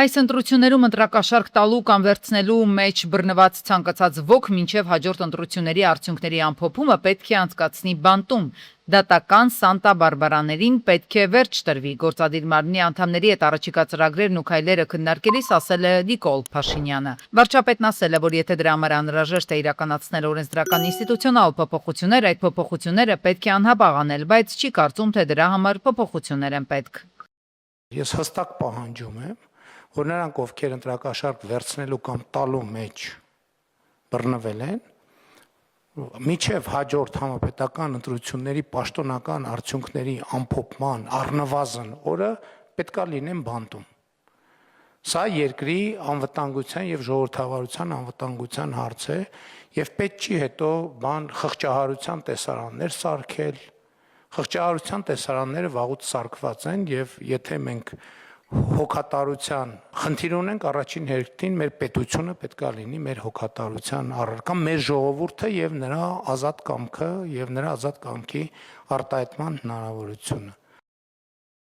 Այս ընտրություններում ընտրակաշարք տալու կամ վերցնելու մեջ բռնված ցանկացած ոք մինչև հաջորդ ընտրությունների արդյունքների ամփոփումը պետք է անցկացնի բանտում։ Դատական Սանտա Բարբարաներին պետք է վերջ տրվի, գործադիր մարմնի անդամների հետ առաջիկա ծրագրերն ու քայլերը քննարկելիս ասել է Նիկոլ Փաշինյանը։ Վարչապետն ասել է, որ եթե դրա համար անհրաժեշտ է իրականացնել օրենսդրական ինստիտուցիոնալ փոփոխություններ, այդ փոփոխությունները պետք է անհապաղ անել, բայց չի կարծում, թե դրա համար փոփոխություններ են պետք։ Ես հստակ պահանջում եմ, որ նրանք, ովքեր ընտրակաշարք վերցնելու կամ տալու մեջ բռնվել են, միջև հաջորդ համապետական ընտրությունների պաշտոնական արդյունքների ամփոփման առնվազն օրը պետքա լինեն բանտում։ Սա երկրի անվտանգության եւ ժողովրդավարության անվտանգության հարց է եւ պետք չի հետո խղճահարության տեսարաններ սարքել։ Խղճահարության տեսարանները վաղուց սարքված են եւ եթե մենք հոգատարության խնդիր ունենք առաջին հերթին մեր պետությունը պետք է լինի մեր հոգատարության առարկա, մեր ժողովուրդը եւ նրա ազատ կամքը եւ նրա ազատ կամքի արտահայտման հնարավորությունը։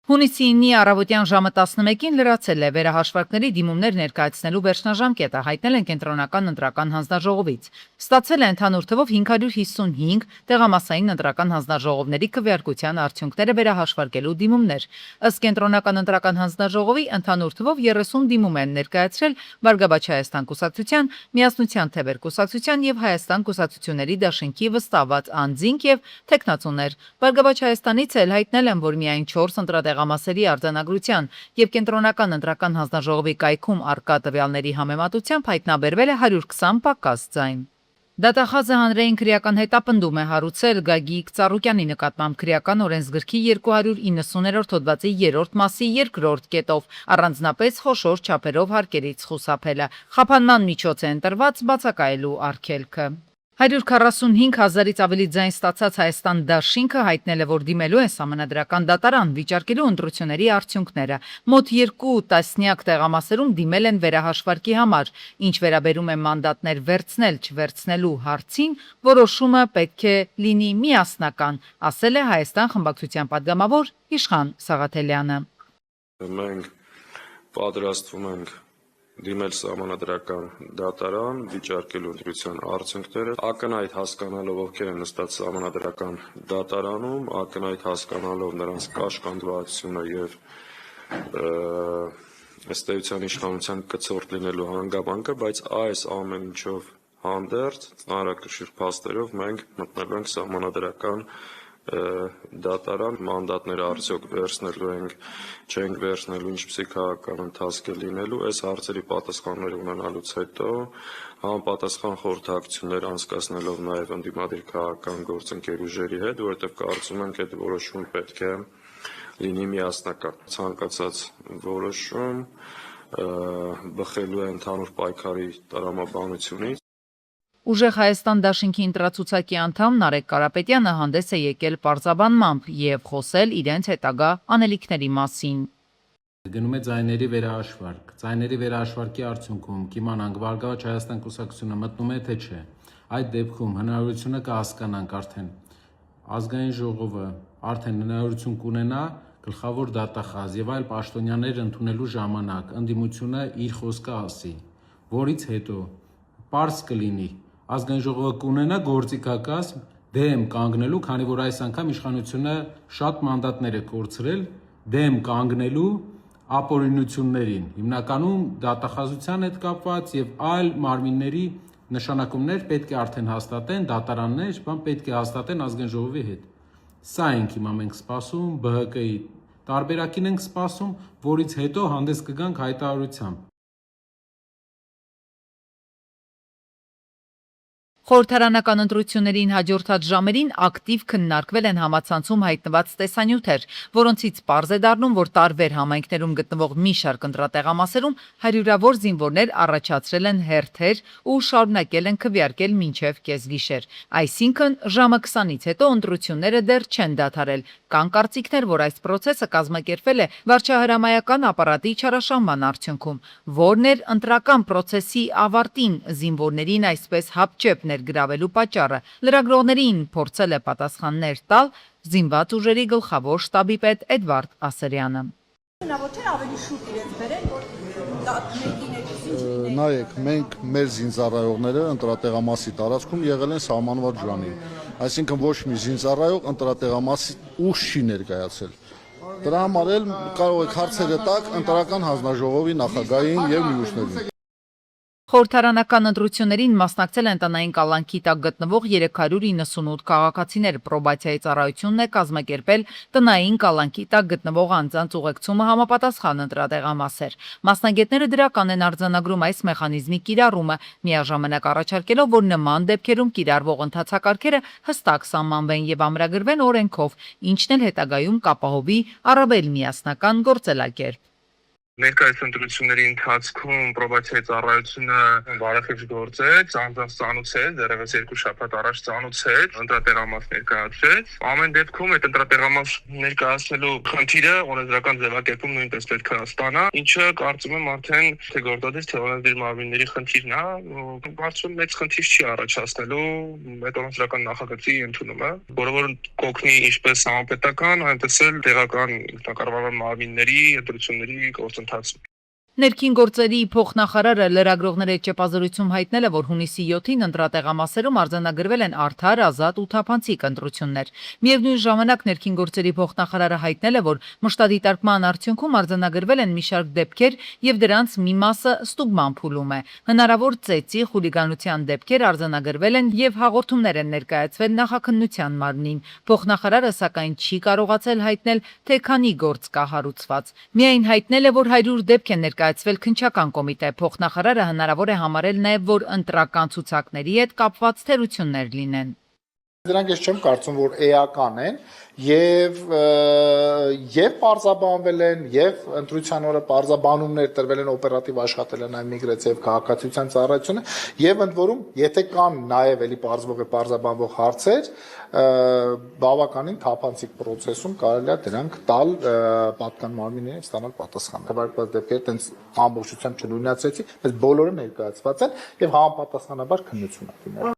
Հունիսի 9-ի առավոտյան ժամը 11-ին լրացել է վերահաշվարկների դիմումներ ներկայացնելու վերջնաժամկետը, հայտնել են կենտրոնական ընտրական հանձնաժողովից։ Ստացել է ընդհանուր թվով 555 տեղամասային ընտրական հանձնաժողովների քվեարկության արդյունքները վերահաշվարկելու դիմումներ։ Ըստ կենտրոնական ընտրական հանձնաժողովի ընդհանուր թվով 30 դիմում են ներկայացրել Բարգավաճ Հայաստան կուսակցության, Միասնության Թևեր կուսակցության եւ Հայաստան կուսակցությունների դաշինքի վստահված անձինք եւ թեկնածուներ։ Բարգավաճ Հայաստանից էլ հայտնել են, որ միայն 4 ընտրատեղամասերի արձանագրության եւ կենտրոնական ընտրական հանձնաժողովի կայքում արկա տվյալների համեմատությամբ հայտնաբերվել է 120 պակաս ձայն։ Դատախազը հանրային քրեական հետապնդում է հարուցել Գագիկ Ծառուկյանի նկատմամբ քրեական օրենսգրքի 290-րդ հոդվածի 3-րդ մասի 2-րդ կետով առանձնապես խոշոր չափերով հարկերից խուսափելը։ Խափանման միջոց է ընտրված բացակայելու արգելքը։ 145 հազարից ավելի ձայն ստացած Հայաստան դաշինքը հայտնել է, որ դիմելու է սահմանադրական դատարան վիճարկելու ընտրությունների արդյունքները։ Մոտ 2 տասնյակ տեղամասերում դիմել են վերահաշվարկի համար, ինչ վերաբերում է մանդատներ վերցնել-չվերցնելու հարցին, որոշումը պետք է լինի միասնական, ասել է Հայաստան խմբակցության падգամավոր Իշխան Սաղաթելյանը։ Մենք պատրաստվում ենք դիմել սահմանադրական դատարան, վիճարկելու ընտրության արդյունքները, ակնհայտ հասկանալով ովքեր են նստած սահմանադրական դատարանում, ակնհայտ հասկանալով նրանց կաշկանդվածությունը եւ ըստ էության իշխանության կցորդ լինելու հանգամանքը, բայց այս ամեն ինչով հանդերձ ծանրակշիռ փաստերով մենք մտնելու ենք սահմանադրական դատարան, մանդատները արդյոք վերցնելու ենք, չենք վերցնելու, ինչպիսի քաղաքական ընթացք է լինելու, այս հարցերի պատասխանները ունենալուց հետո համապատասխան խորհրդակցություններ անցկացնելով նաև ընդդիմադիր քաղաքական գործընկեր ուժերի հետ, որովհետև կարծում ենք այդ որոշումը պետք է լինի միասնական։ Ցանկացած որոշում բխելու է ընդհանուր պայքարի տրամաբանությունից։ Ուժեղ Հայաստան դաշինքի ընտրացուցակի անդամ Նարեկ Կարապետյանը հանդես է եկել պարզաբանմամբ եւ խոսել իրենց հետագա անելիքների մասին։ Գնում է ձայների վերահաշվարկ։ Ձայների վերահաշվարկի արդյունքում կիմանանք Բարգավաճ Հայաստան կուսակցությունը մտնում է թե չէ։ Այդ դեպքում հնարավորությունը կհասկանանք արդեն ազգային ժողովը արդեն հնարավորություն կունենա գլխավոր դատախազ եւ այլ պաշտոնյաներ ընդունելու ժամանակ ընդդիմությունը իր խոսքը ասի, որից հետո պարզ կլինի ազգային ժողովը կունենա գործիքակազմ դեմ կանգնելու, քանի որ այս անգամ իշխանությունը շատ մանդատներ է կորցրել դեմ կանգնելու ապօրինություններին, հիմնականում դատախազության հետ կապված եւ այլ մարմինների նշանակումներ պետք է արդեն հաստատեն դատարաններ, պետք է հաստատեն ազգային ժողովի հետ։ Սա ենք հիմա մենք սպասում, ԲՀԿ-ի տարբերակին ենք սպասում, որից հետո հանդես կգանք հայտարարությամբ։ Խորհրդարանական ընտրություններին հաջորդած ժամերին ակտիվ քննարկվել են համացանցում հայտնված տեսանյութեր, որոնցից պարզ է դառնում, որ տարբեր համայնքներում գտնվող մի շարք ընտրատեղամասերում հարյուրավոր զինվորներ առաջացրել են հերթեր ու շարունակել են քվեարկել մինչև կեսգիշեր։ Այսինքն ժամը 20-ից հետո ընտրությունները դեռ չեն դադարել։ Կան կարծիքներ, որ այս process-ը կազմակերպվել է վարչահրամայական ապարատի չարաշահման արդյունքում, որն էր ընտրական process-ի ավարտին զինվորներին այսպես հապճեպ ներգրավելու պատճառը։ Լրագրողներին փորձել է պատասխաններ տալ զինված ուժերի գլխավոր շտաբի պետ Էդվարդ Ասրյանը։ Հնարավոր չէ ավելի շուտ իրենց բերեն, որ Նայեք, մենք մեր զինծառայողները ընտրատեղամասի տարածքում եղել են սահմանված ժամին։ Այսինքն ոչ մի զինծառայող ընտրատեղամասի ուշ չի ներկայացել։ Դրա համար էլ կարող եք հարցերը տալ ընտրական հանձնաժողովի նախագահին եւ մյուսներին։ Խորհրդարանական ընտրություններին մասնակցել են տնային կալանքի տակ գտնվող 398 քաղաքացիներ։ Պրոբացիայի ծառայությունն է կազմակերպել տնային կալանքի տակ գտնվող անձանց ուղեկցումը համապատասխան ընտրատեղամասեր։ Մասնագետները դրական են արձանագրում այս մեխանիզմի կիրառումը, միաժամանակ առաջարկելով, որ նման դեպքերում կիրառվող ընթացակարգերը հստակ սահմանվեն եւ ամրագրվեն օրենքով, ինչն էլ հետագայում կապահովի առավել միասնական գործելակերպ։ Ներկայիս ընտրությունների ընթացքում պրոբացիայի ծառայությունը բարեխիղճ գործեց, անձանց ծանուցեց, դեռևս 2 շաբաթ առաջ ծանուցեց, ընտրատեղամաս ներկայացրեց։ Ամեն դեպքում այդ ընտրատեղամաս ներկայացնելու խնդիրը օրենսդրական ձևակերպում նույնպես պետք է ստանա, ինչը կարծում եմ արդեն թե գործադիր թե օրենսդիր մարմինների խնդիրն է, կարծում եմ մեծ խնդիր չի առաջացնելու այդ օրենսդրական նախագծի ընդունումը, որը կօգնի ինչպես համապետական, այնպես էլ տեղական կառավարման մարմինների ընտրությունների գործընթացում։ Ներքին գործերի փոխնախարարը լրագրողների հետ ճեպազրույցում հայտնել է, որ հունիսի 7-ին ընտրատեղամասերում արձանագրվել են արդար, ազատ ու թափանցիկ ընտրություններ։ Միևնույն ժամանակ ներքին գործերի փոխնախարարը հայտնել է, որ մշտադիտարկման արդյունքում արձանագրվել են մի շարք դեպքեր եւ դրանց մի մասը ստուգման փուլում է։ Հնարավոր ծեծի, խուլիգանության դեպքեր արձանագրվել են եւ հաղորդումներ են ներկայացվել նախաքննության մարմնին։ Փոխնախարարը սակայն չի կարողացել հայտնել, թե քանի գործ կա հարուցված։ Միայն հայտնել է, որ 100 դեպք են ներկայացվել քննչական կոմիտե։ Փոխնախարարը հնարավոր է համարել նաև, որ ընտրական ցուցակների հետ կապված թերություններ լինեն։ Դրանք ես չեմ կարծում, որ էական են եւ պարզաբանվել են եւ ընտրության օրը պարզաբանումներ տրվել են օպերատիվ աշխատել են այն միգրացիա եւ քաղաքացիության ծառայությունը եւ ընդ որում եթե կան նաեւ էլի պարզաբանվող հարցեր բավականին թափանցիկ process-ում կարելի է դրանք տալ պատկան մարմիններին ստանալ պատասխան։ Թվարկված դեպքերը տենց ամբողջությամբ չնույնացրեցի, բայց բոլորը ներկայացված են եւ համապատասխանաբար քննություն ակտիվներ։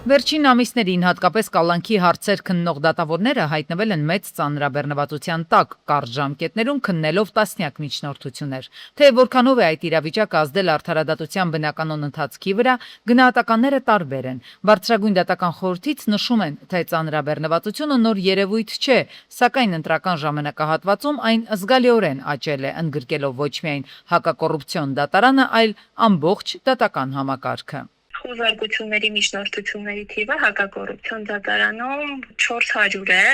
Վերջին ամիսներին հատկապես կալանքի հարցեր քննող դատավորները հայտնվել են մեծ ծանրաբեռնվածության տակ, կարճ ժամկետներում քննելով տասնյակ միջնորդություններ։ Թե որքանով է այդ իրավիճակը ազդել արդարադատության բնականոն ընթացքի վրա, գնահատականները տարբեր են։ Բարձրագույն դատական խորհրդից նշում են, թե ծանրաբեռնվածությունը նոր երևույթ չէ, սակայն ընտրական ժամանակահատվածում այն զգալիորեն աճել է, ընդգրկելով ոչ միայն հակակոռուպցիոն դատարանը, այլ ամբողջ դատական համակարգը։ Խոզարկությունների միջնորդությունների թիվը հակակոռուպցիոն դատարանում 400 է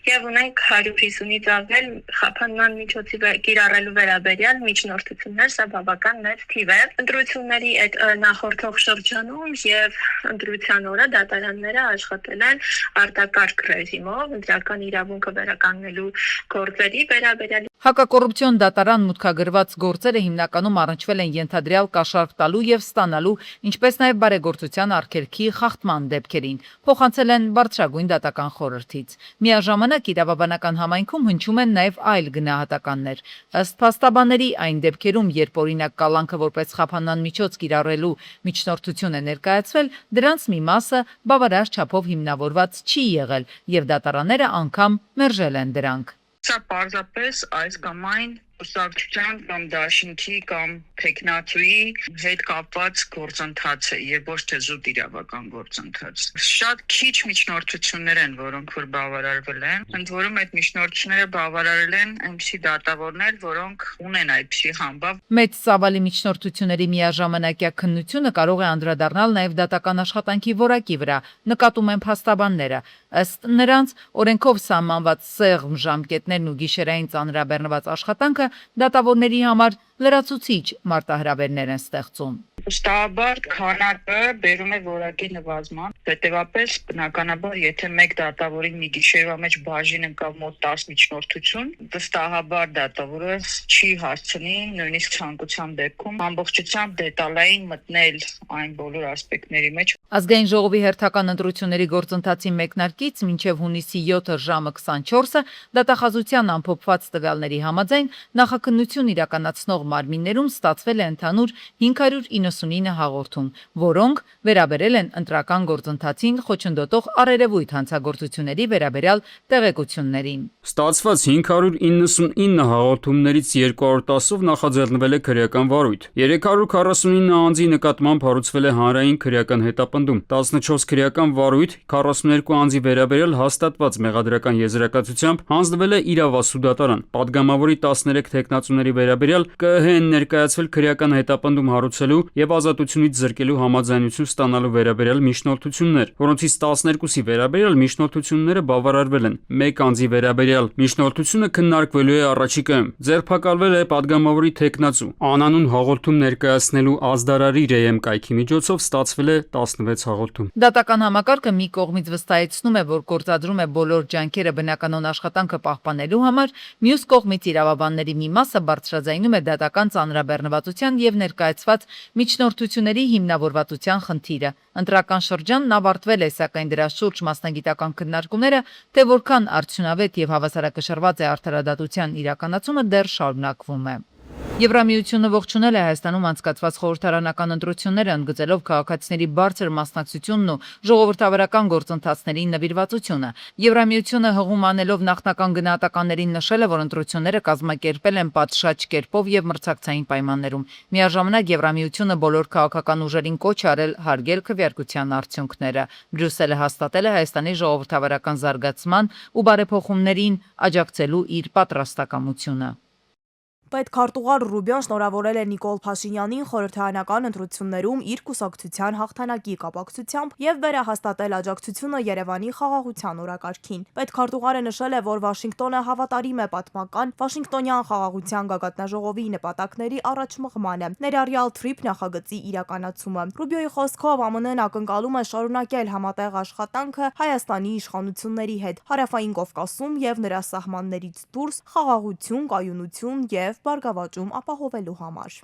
եւ ունենք 150-ից ավել խափանման միջոցի կիրառելու վերաբերյալ միջնորդություններ, սա բավական մեծ թիվ է։ Ընտրությունների այդ նախորդող շրջանում եւ ընտրության օրը դատարանները աշխատել են արտակարգ ռեժիմով, ընտրական իրավունքը վերականգնելու գործերի վերաբերյալ Հակակոռուպցիոն դատարան մուտքագրված գործերը հիմնականում առնչվել են ենթադրյալ կաշառք տալու եւ ստանալու, ինչպես նաեւ բարեգործության արգելքի խախտման դեպքերին, փոխանցել են բարձրագույն դատական խորհրդից։ Միաժամանակ իրավաբանական համայնքում հնչում են նաեւ այլ գնահատականներ։ Ըստ փաստաբանների, այն դեպքերում, երբ օրինակ կալանքը որպես խափանման միջոց կիրառելու միջնորդություն է ներկայացվել, դրանց մի մասը բավարար չափով հիմնավորված չի եղել եւ դատարանները անգամ մերժել են դրանք։ Սա պարզապես այս կամ այն ուսակցության կամ դաշինքի կամ տեխնացուի հետ կապված գործընթաց է եւ ոչ թե զուտ իրավական գործընթաց։ Շատ քիչ միջնորդություններ են, որոնք որ բավարարվել են, ընդ որում այդ միջնորդությունները բավարարել են այնպիսի դատավորներ, որոնք ունեն այդպիսի համբավ։ Մեծ ծավալի միջնորդությունների միաժամանակյա քննությունը կարող է անդրադառնալ նաեւ դատական աշխատանքի որակի վրա, նկատում են փաստաբանները։ Ըստ նրանց, օրենքով սահմանված սեղմ ժամկետներն ու գիշերային ծանրաբեռնված աշխատանքը դատավորների համար լրացուցիչ մարտահրավերներ են ստեղծում։ Վստահաբար քանակը բերում է որակի նվազման, հետևաբար բնականաբար եթե մեկ դատավորին մի գիշերվա մեջ բաժին ընկավ մոտ 10 միջնորդություն, վստահաբար դատավորը չի հասցնի նույնիսկ ցանկության դեպքում ամբողջությամբ դետալային մտնել այն բոլոր ասպեկտների մեջ։ Ազգային ժողովի հերթական ընտրությունների գործընթացի մեկնարկից մինչև հունիսի 7-ը ժամը 24-ը դատախազության ամփոփված տվյալների համաձայն նախաքննություն իրականացնող մարմիններում ստացվել է ընդհանուր 99 հաղորդում, որոնք վերաբերել են ընտրական գործընթացին խոչընդոտող առերևույթ հանցագործությունների վերաբերյալ տեղեկություններին։ Ստացված 599 հաղորդումներից 210-ով նախաձեռնվել է քրեական վարույթ։ 349 անձի նկատմամբ հարուցվել է հանրային քրեական հետապնդում, 14 քրեական վարույթ, 42 անձի վերաբերյալ հաստատված մեղադրական եզրակացությամբ հանձնվել է իրավասու դատարան։ Պատգամավորի 13 թեկնածուների վերաբերյալ ԿԸՀ-ն ներկայացվել քրեական հետապնդում հարուցելու եւ ազատությունից զրկելու համաձայնություն ստանալու վերաբերյալ միջնորդություններ, որոնցից 12-ի վերաբերյալ միջնորդությունները բավարարվել են։ 1 անձի վերաբերյալ միջնորդությունը քննարկվելու է առաջիկայում։ Ձերբակալվել է պատգամավորի թեկնածու։ Անանուն հաղորդում ներկայացնելու ազդարարի ՌԵՄ կայքի միջոցով ստացվել է 16 հաղորդում։ Դատական համակարգը մի կողմից վստահեցնում է, որ գործադրում է բոլոր ջանքերը բնականոն աշխատանքը պահպանելու համար, մյուս կողմից իրավաբանների մի մասը բարձրաձայնում է դատական ծանրաբեռնվածության եւ ներկայացված միջնորդությունների հիմնավորվածության խնդիրը։ Ընտրական շրջանն ավարտվել է, սակայն դրա շուրջ մասնագիտական քննարկումները, թե որքան արդյունավետ եւ հավասարակշռված է արդարադատության իրականացումը, դեռ շարունակվում է։ Եվրամիությունը ողջունել է Հայաստանում անցկացված խորհրդարանական ընտրությունները, ընդգծելով քաղաքացիների բարձր մասնակցությունն ու ժողովրդավարական գործընթացների նվիրվածությունը։ Եվրամիությունը հղում անելով նախնական գնահատականներին նշել է, որ ընտրությունները կազմակերպել են պատշաճ կերպով եւ մրցակցային պայմաններում։ Միաժամանակ Եվրամիությունը բոլոր քաղաքական ուժերին կոչ արել հարգել քվեարկության արդյունքները։ Բրյուսելը հաստատել է Հայաստանի ժողովրդավարական զարգացման ու բարեփոխումներին աջակցելու իր պատրաստակամությունը։ Պետքարտուղար Ռուբիոն շնորհավորել է Նիկոլ Փաշինյանին խորհրդարանական ընտրություններում իր կուսակցության հաղթանակի կապակցությամբ եւ վերահաստատել աջակցությունը Երևանի խաղաղության օրակարգին։ Պետքարտուղարը նշել է, որ Վաշինգտոնը հավատարիմ է պատմական Վաշինգտոնյան խաղաղության գագաթնաժողովի նպատակների առաջմղմանը, ներառյալ TRIP նախագծի իրականացումը։ Ռուբիոյի խոսքով ԱՄՆ-ն ակնկալում է շարունակել համատեղ աշխատանքը Հայաստանի իշխանությունների հետ Հարավային Կովկասում եւ նրա սահմաններից դուրս խաղաղություն, կայունություն եւ բարգավաճում ապահովելու համար։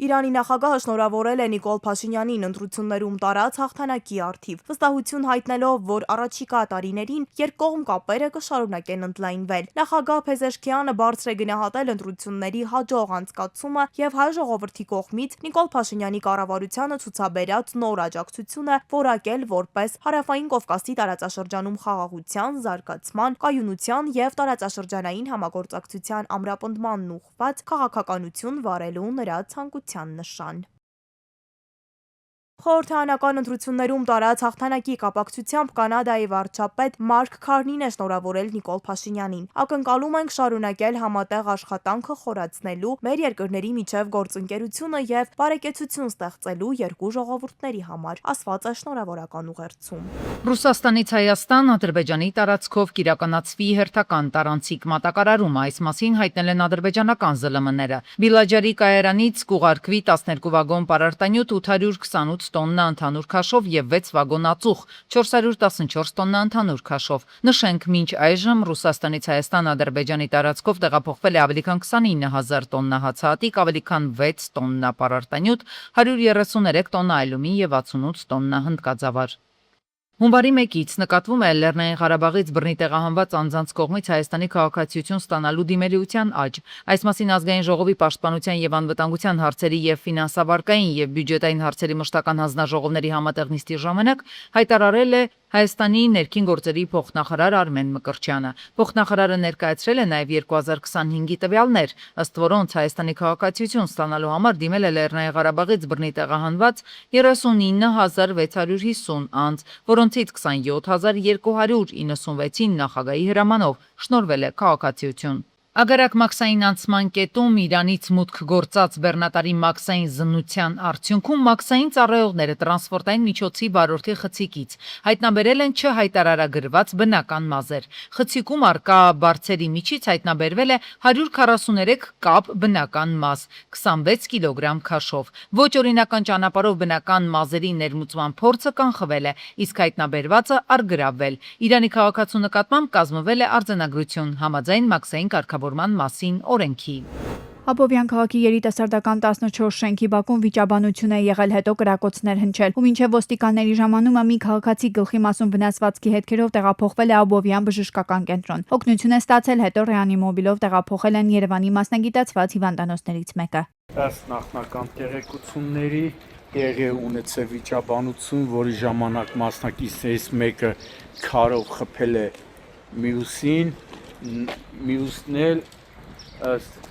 Իրանի նախագահը շնորհավորել է Նիկոլ Փաշինյանին ընտրություններում տարած հաղթանակի առթիվ, վստահություն հայտնելով, որ առաջիկա տարիներին երկկողմ կապերը կշարունակեն ընդլայնվել։ Նախագահ Փեզեշքիյանը բարձր է գնահատել ընտրությունների հաջող անցկացումը եւ հայ ժողովրդի կողմից Նիկոլ Փաշինյանի կառավարությանը ցուցաբերած նոր աջակցությունը որակել որպես Հարավային Կովկասի տարածաշրջանում խաղաղության, զարգացման, կայունության եւ տարածաշրջանային համագործակցության ամրապնդմանն ուղղված քաղաքականություն վարելու նրա ցանկության նշան։ Խորհրդարանական ընտրություններում տարած հաղթանակի կապակցությամբ Կանադայի վարչապետ Մարկ Քարնին է շնորհավորել Նիկոլ Փաշինյանին։ Ակնկալում ենք շարունակել համատեղ աշխատանքը խորացնելու, մեր երկրների միջև գործընկերությունը եւ բարեկեցություն ստեղծելու երկու ժողովուրդների համար, ասված է շնորհավորական ուղերձում։ Ռուսաստանից Հայաստան Ադրբեջանի տարածքով կիրականացվի հերթական տարանցիկ մատակարարում, այս մասին հայտնել են ադրբեջանական ԶԼՄ-ները։ Բիլաջարի կայարանից կուղարկվի 12 վագոն պարարտանյութ, 828 տոննա ընդհանուր քաշով եւ 6 վագոն ածուխ, 414 տոննա ընդհանուր քաշով։ Նշենք, մինչ այժմ Ռուսաստանից Հայաստան Ադրբեջանի տարածքով տեղափոխվել է ավելի քան 29000 տոննա հացահատիկ, ավելի քան 6 տոննա պարարտանյութ, 133 տոննա ալյումին եւ 68 տոննա հնդկաձավար։ Հունվարի 1-ից նկատվում է Լեռնային Ղարաբաղից բռնի տեղահանված անձանց կողմից Հայաստանի քաղաքացիություն ստանալու դիմելիության աճ։ Այս մասին Ազգային ժողովի պաշտպանության եւ անվտանգության հարցերի եւ ֆինանսավարկային եւ բյուջետային հարցերի մշտական հանձնաժողովների համատեղ նիստի ժամանակ հայտարարել է Հայաստանի ներքին գործերի փոխնախարար Արմեն Մկրտչյանը։ Փոխնախարարը ներկայացրել է նաեւ 2025-ի տվյալներ, ըստ որոնց Հայաստանի քաղաքացիություն ստանալու համար դիմել է Լեռնային Ղարաբաղից բռնի տեղահանված 39650 անձ, որոնցից 27296-ին նախագահի հրամանով շնորհվել է քաղաքացիություն։ Ագարակ մաքսային անցման կետում Իրանից մուտք գործած բեռնատարի մաքսային զննության արդյունքում մաքսային ծառայողները տրանսպորտային միջոցի վարորդի խցիկից հայտնաբերել են չհայտարարագրված բնական մազեր։ Խցիկում արկա բարձերի միջից հայտնաբերվել է 143 կապ բնական մազ, 26 կիլոգրամ քաշով։ Ոչ օրինական ճանապարհով բնական մազերի ներմուծման փորձը կանխվել է, իսկ հայտնաբերվածը առգրավվել։ Իրանի քաղաքացու նկատմամբ կազմվել է արձանագրություն համաձայն մաքսային կարգավորման մասին օրենքի։ Աբովյան քաղաքի երիտասարդական 14 շենքի բակում վիճաբանություն է եղել, հետո կրակոցներ հնչել, ու մինչև ոստիկանների ժամանումը մի քաղաքացի գլխի մասում վնասվածքի հետքերով տեղափոխվել է Աբովյան բժշկական կենտրոն։ Օգնություն է ստացել, հետո ռեանիմոբիլով տեղափոխել են Երևանի մասնագիտացված հիվանդանոցներից մեկը։ Ըստ նախնական տեղեկությունների տեղի ունեցել վիճաբանություն, որի ժամանակ մասնակիցներից մեկը քարով խփել է մյուսին, մյուսն էլ ըստ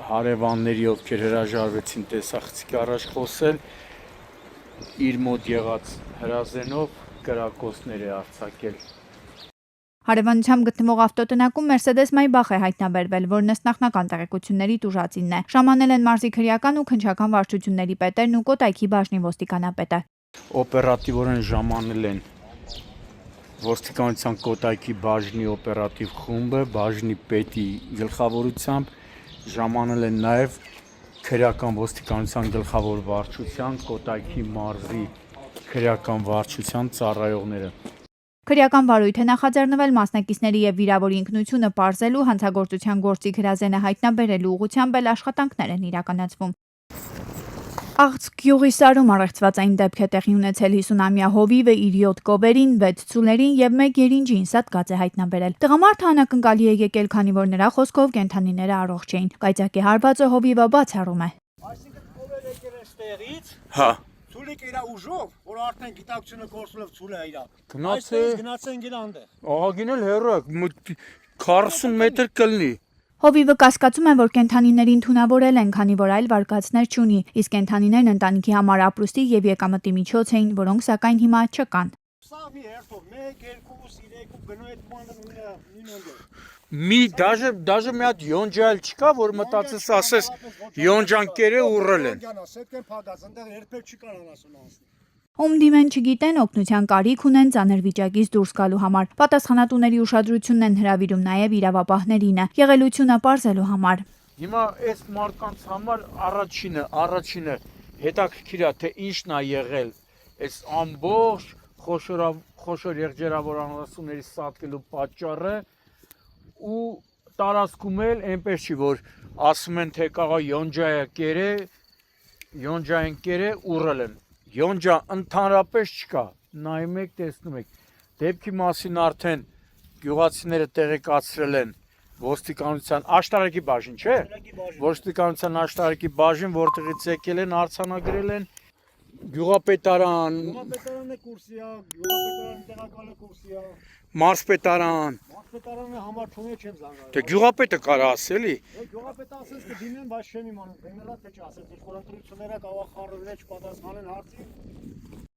հարևանների, ովքեր հրաժարվեցին տեսախցիկի առաջ խոսել, իր մոտ եղած հրազենով կրակոցներ է արձակել։ Հարևանությամբ գտնվող ավտոտնակում Mercedes Maybach է հայտնաբերվել, որն ըստ նախնական տեղեկությունների տուժածինն է։ Ժամանել են մարզի քրեական ու քննչական վարչությունների պետերն ու Կոտայքի բաժնի ոստիկանապետը։ Օպերատիվորեն ժամանել են ոստիկանության Կոտայքի բաժնի օպերատիվ խումբը, բաժնի պետի գլխավորությամբ, ժամանել են նաև քրեական ոստիկանության գլխավոր վարչության, Կոտայքի մարզի քրեական վարչության ծառայողները։ Քրեական վարույթ է նախաձեռնվել մասնակիցների եւ վիրավորի ինքնությունը պարզելու, հանցագործության գործի հրազենը հայտնաբերելու ուղղությամբ էլ աշխատանքներ են իրականացվում։ Աղցք գյուղի Սարում առեղծվածային դեպք է տեղի ունեցել 50-ամյա հովիվը իր 7 կովերին, 6 ցուլերին եւ 1 երինջին սատկած է հայտնաբերել։ Տղամարդը անակնկալի է եկել, քանի որ նրա խոսքով կենդանիները առողջ էին։ Կայծակի հարվածը հովիվը բացառում է։ Այսինքն կովեր եկել է ստեղից։ Հա։ Ցուլիկ իրա ուժով, որ արդեն գիտակցությունը կորսելով ցուլը իրա։ Գնացել գնացեն գել անդեղ։ աղագին էլ հեռու է, 40 մետր կլինի։ Հովիվը կասկածում է, որ կենդանիներին թունավորել են, քանի որ այլ վարկածներ չունի, իսկ կենդանիներն ընտանիքի համար ապրուստի եւ եկամտի միջոց էին, որոնք սակայն հիմա չկան։ Սա մի հերթով 1, 2, 3 գնո այդ բանը նույնը։ Մի դաժե մի հատ յոնջալ չկա, որ մտածես ասես յոնջանկերը ուռել են։ Սետկեն փակած, այնտեղ երբեք չի կարողանասուն անցնել։ Ում դիմեն չգիտեն, օգնության կարիք ունեն ծանր վիճակից դուրս գալու համար։ Պատասխանատուների ուշադրությունն են հրավիրում նաև իրավապահներինը, եղելությունը պարզելու համար։ Հիմա այս մարդկանց համար առաջինը հետաքրքիր է, թե ինչն է եղել այս ամբողջ խոշոր եղջերավորանացումների սատկելու պատճառը ու տարածքում էլ այնպես չի, որ ասում են, թե կաղա յոնջային կերը ուռել են։ Յոնջա ընդհանրապես չկա, նայում եք, տեսնում եք։ Դեպքի մասին արդեն գյուղացիները տեղեկացրել են ոստիկանության աշտարակի բաժին, չէ՞։ Ոստիկանության աշտարակի բաժին, որտեղից եկել են, արձանագրել են գյուղապետարան։ Գյուղապետարանը կուրսի է, գյուղապետարանը տեղակալը կուրսի է։ Մարզպետարան։ Մարզպետարանը համար չունի չեմ զանգահարել։ Դե գյուղապետը կարա ասելի։ Գյուղապետը ասես կդիմեն, բայց չեմ իմանում, բեմելա թե չասես, որ ընտրությունները կարող խառնվել չպատասխանեն հարցի։